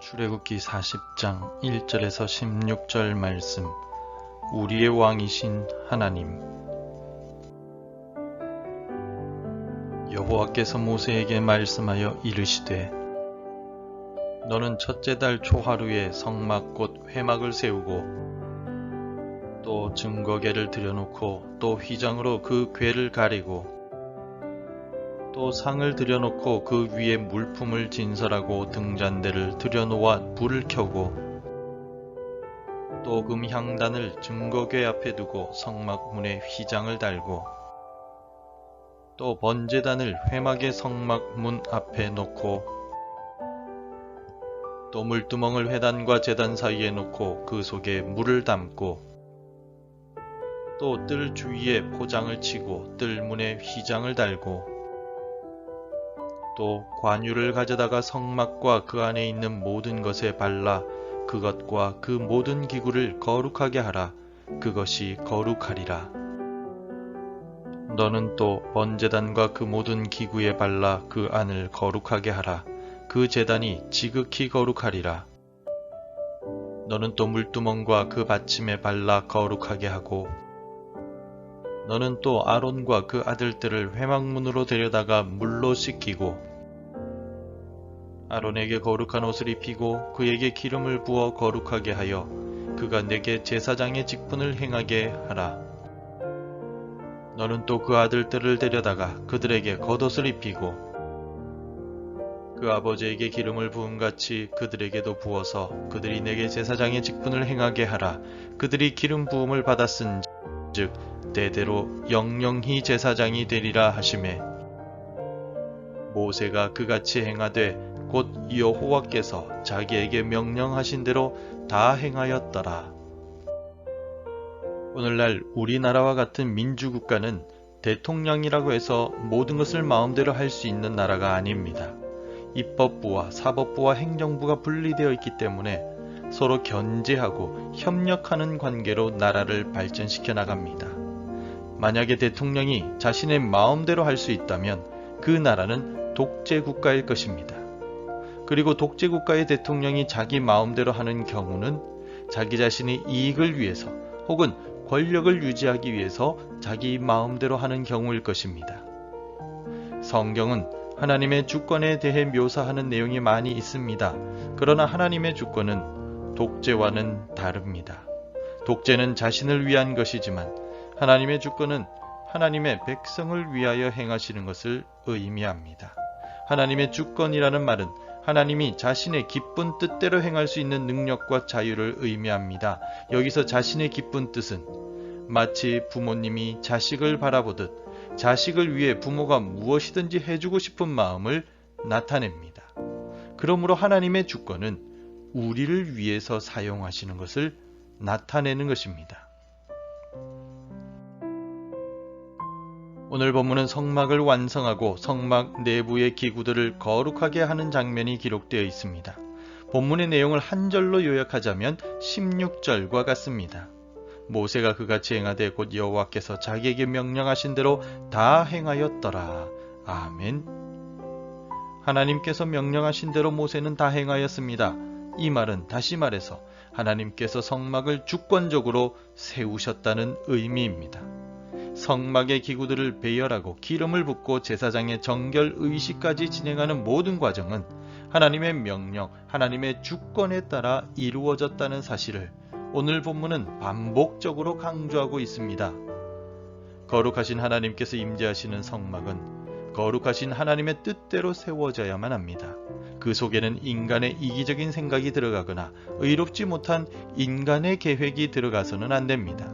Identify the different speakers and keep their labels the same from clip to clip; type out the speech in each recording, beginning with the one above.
Speaker 1: 출애굽기 40장 1절에서 16절 말씀. 우리의 왕이신 하나님. 여호와께서 모세에게 말씀하여 이르시되, 너는 첫째 달 초하루에 성막 곧 회막을 세우고 또 증거궤를 들여놓고 또 휘장으로 그 궤를 가리고 또 상을 들여놓고 그 위에 물품을 진설하고 등잔대를 들여놓아 불을 켜고 또 금향단을 증거궤 앞에 두고 성막 문에 휘장을 달고 또 번제단을 회막의 성막 문 앞에 놓고 또 물두멍을 회단과 제단 사이에 놓고 그 속에 물을 담고 또 뜰 주위에 포장을 치고 뜰 문에 휘장을 달고 또 관유를 가져다가 성막과 그 안에 있는 모든 것에 발라 그것과 그 모든 기구를 거룩하게 하라. 그것이 거룩하리라. 너는 또 번제단과 그 모든 기구에 발라 그 안을 거룩하게 하라. 그 제단이 지극히 거룩하리라. 너는 또 물두멍과 그 받침에 발라 거룩하게 하고 너는 또 아론과 그 아들들을 회막문으로 데려다가 물로 씻기고 아론에게 거룩한 옷을 입히고 그에게 기름을 부어 거룩하게 하여 그가 내게 제사장의 직분을 행하게 하라. 너는 또 그 아들들을 데려다가 그들에게 겉옷을 입히고 그 아버지에게 기름을 부음같이 그들에게도 부어서 그들이 내게 제사장의 직분을 행하게 하라. 그들이 기름 부음을 받았은즉 대대로 영영히 제사장이 되리라 하시매 모세가 그같이 행하되 곧 여호와께서 자기에게 명령하신 대로 다 행하였더라. 오늘날 우리나라와 같은 민주국가는 대통령이라고 해서 모든 것을 마음대로 할 수 있는 나라가 아닙니다. 입법부와 사법부와 행정부가 분리되어 있기 때문에 서로 견제하고 협력하는 관계로 나라를 발전시켜 나갑니다. 만약에 대통령이 자신의 마음대로 할 수 있다면 그 나라는 독재 국가일 것입니다. 그리고 독재 국가의 대통령이 자기 마음대로 하는 경우는 자기 자신의 이익을 위해서 혹은 권력을 유지하기 위해서 자기 마음대로 하는 경우일 것입니다. 성경은 하나님의 주권에 대해 묘사하는 내용이 많이 있습니다. 그러나 하나님의 주권은 독재와는 다릅니다. 독재는 자신을 위한 것이지만 하나님의 주권은 하나님의 백성을 위하여 행하시는 것을 의미합니다. 하나님의 주권이라는 말은 하나님이 자신의 기쁜 뜻대로 행할 수 있는 능력과 자유를 의미합니다. 여기서 자신의 기쁜 뜻은 마치 부모님이 자식을 바라보듯 자식을 위해 부모가 무엇이든지 해주고 싶은 마음을 나타냅니다. 그러므로 하나님의 주권은 우리를 위해서 사용하시는 것을 나타내는 것입니다. 오늘 본문은 성막을 완성하고 성막 내부의 기구들을 거룩하게 하는 장면이 기록되어 있습니다. 본문의 내용을 한 절로 요약하자면 16절과 같습니다. 모세가 그같이 행하되 곧 여호와께서 자기에게 명령하신 대로 다 행하였더라. 아멘. 하나님께서 명령하신 대로 모세는 다 행하였습니다. 이 말은 다시 말해서 하나님께서 성막을 주권적으로 세우셨다는 의미입니다. 성막의 기구들을 배열하고 기름을 붓고 제사장의 정결 의식까지 진행하는 모든 과정은 하나님의 명령, 하나님의 주권에 따라 이루어졌다는 사실을 오늘 본문은 반복적으로 강조하고 있습니다. 거룩하신 하나님께서 임재하시는 성막은 거룩하신 하나님의 뜻대로 세워져야만 합니다. 그 속에는 인간의 이기적인 생각이 들어가거나 의롭지 못한 인간의 계획이 들어가서는 안 됩니다.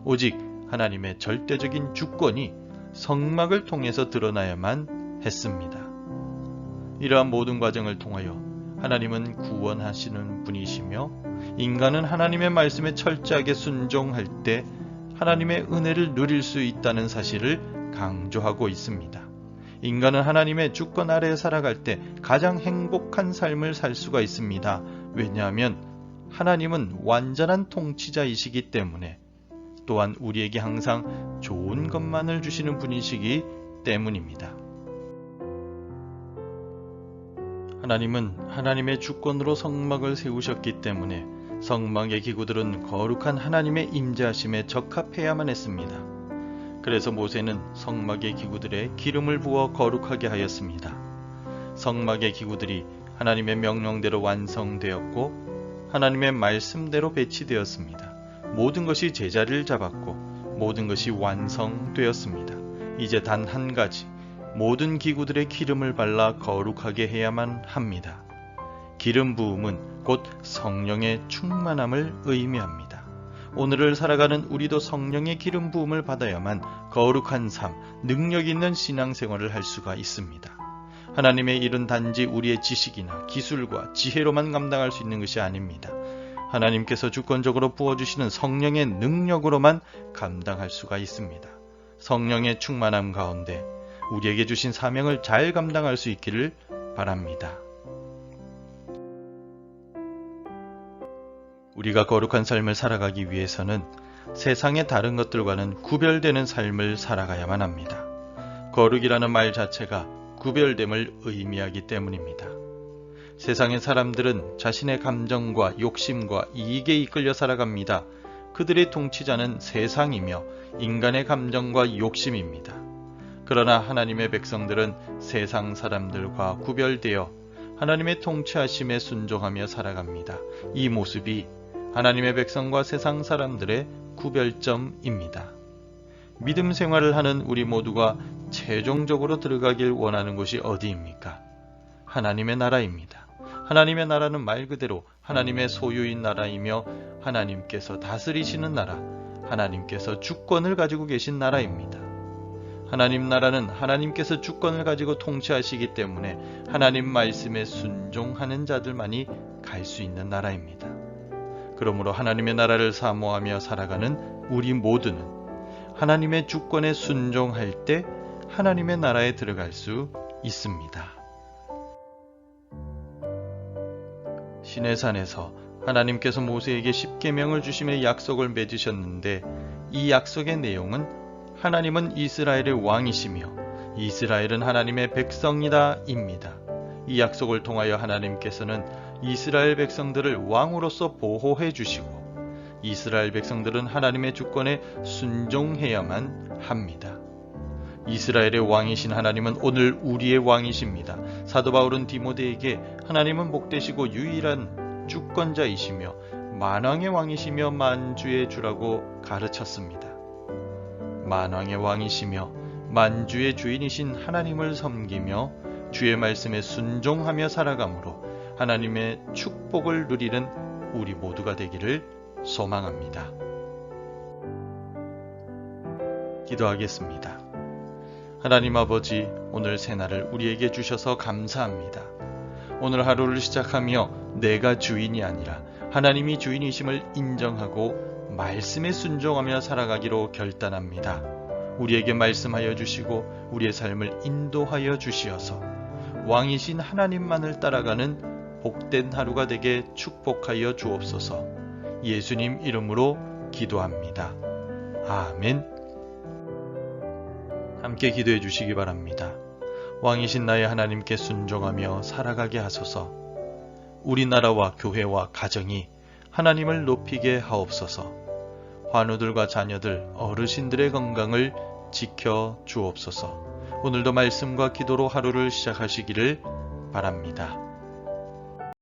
Speaker 1: 오직 하나님의 절대적인 주권이 성막을 통해서 드러나야만 했습니다. 이러한 모든 과정을 통하여 하나님은 구원하시는 분이시며 인간은 하나님의 말씀에 철저하게 순종할 때 하나님의 은혜를 누릴 수 있다는 사실을 강조하고 있습니다. 인간은 하나님의 주권 아래에 살아갈 때 가장 행복한 삶을 살 수가 있습니다. 왜냐하면 하나님은 완전한 통치자이시기 때문에 또한 우리에게 항상 좋은 것만을 주시는 분이시기 때문입니다. 하나님은 하나님의 주권으로 성막을 세우셨기 때문에 성막의 기구들은 거룩한 하나님의 임재하심에 적합해야만 했습니다. 그래서 모세는 성막의 기구들에 기름을 부어 거룩하게 하였습니다. 성막의 기구들이 하나님의 명령대로 완성되었고 하나님의 말씀대로 배치되었습니다. 모든 것이 제자리를 잡았고 모든 것이 완성되었습니다. 이제 단 한 가지, 모든 기구들의 기름을 발라 거룩하게 해야만 합니다. 기름 부음은 곧 성령의 충만함을 의미합니다. 오늘을 살아가는 우리도 성령의 기름 부음을 받아야만 거룩한 삶, 능력 있는 신앙생활을 할 수가 있습니다. 하나님의 일은 단지 우리의 지식이나 기술과 지혜로만 감당할 수 있는 것이 아닙니다. 하나님께서 주권적으로 부어주시는 성령의 능력으로만 감당할 수가 있습니다. 성령의 충만함 가운데 우리에게 주신 사명을 잘 감당할 수 있기를 바랍니다. 우리가 거룩한 삶을 살아가기 위해서는 세상의 다른 것들과는 구별되는 삶을 살아가야만 합니다. 거룩이라는 말 자체가 구별됨을 의미하기 때문입니다. 세상의 사람들은 자신의 감정과 욕심과 이익에 이끌려 살아갑니다. 그들의 통치자는 세상이며 인간의 감정과 욕심입니다. 그러나 하나님의 백성들은 세상 사람들과 구별되어 하나님의 통치하심에 순종하며 살아갑니다. 이 모습이 하나님의 백성과 세상 사람들의 구별점입니다. 믿음 생활을 하는 우리 모두가 최종적으로 들어가길 원하는 곳이 어디입니까? 하나님의 나라입니다. 하나님의 나라는 말 그대로 하나님의 소유인 나라이며 하나님께서 다스리시는 나라, 하나님께서 주권을 가지고 계신 나라입니다. 하나님 나라는 하나님께서 주권을 가지고 통치하시기 때문에 하나님 말씀에 순종하는 자들만이 갈 수 있는 나라입니다. 그러므로 하나님의 나라를 사모하며 살아가는 우리 모두는 하나님의 주권에 순종할 때 하나님의 나라에 들어갈 수 있습니다. 시내산에서 하나님께서 모세에게 십계명을 주시며 약속을 맺으셨는데 이 약속의 내용은 하나님은 이스라엘의 왕이시며 이스라엘은 하나님의 백성이다 입니다. 이 약속을 통하여 하나님께서는 이스라엘 백성들을 왕으로서 보호해 주시고 이스라엘 백성들은 하나님의 주권에 순종해야만 합니다. 이스라엘의 왕이신 하나님은 오늘 우리의 왕이십니다. 사도 바울은 디모데에게 하나님은 복되시고 유일한 주권자이시며 만왕의 왕이시며 만주의 주라고 가르쳤습니다. 만왕의 왕이시며 만주의 주인이신 하나님을 섬기며 주의 말씀에 순종하며 살아감으로 하나님의 축복을 누리는 우리 모두가 되기를 소망합니다. 기도하겠습니다. 하나님 아버지, 오늘 새날을 우리에게 주셔서 감사합니다. 오늘 하루를 시작하며 내가 주인이 아니라 하나님이 주인이심을 인정하고 말씀에 순종하며 살아가기로 결단합니다. 우리에게 말씀하여 주시고 우리의 삶을 인도하여 주시어서 왕이신 하나님만을 따라가는 복된 하루가 되게 축복하여 주옵소서. 예수님 이름으로 기도합니다. 아멘. 함께 기도해 주시기 바랍니다. 왕이신 나의 하나님께 순종하며 살아가게 하소서. 우리나라와 교회와 가정이 하나님을 높이게 하옵소서. 환우들과 자녀들, 어르신들의 건강을 지켜 주옵소서. 오늘도 말씀과 기도로 하루를 시작하시기를 바랍니다.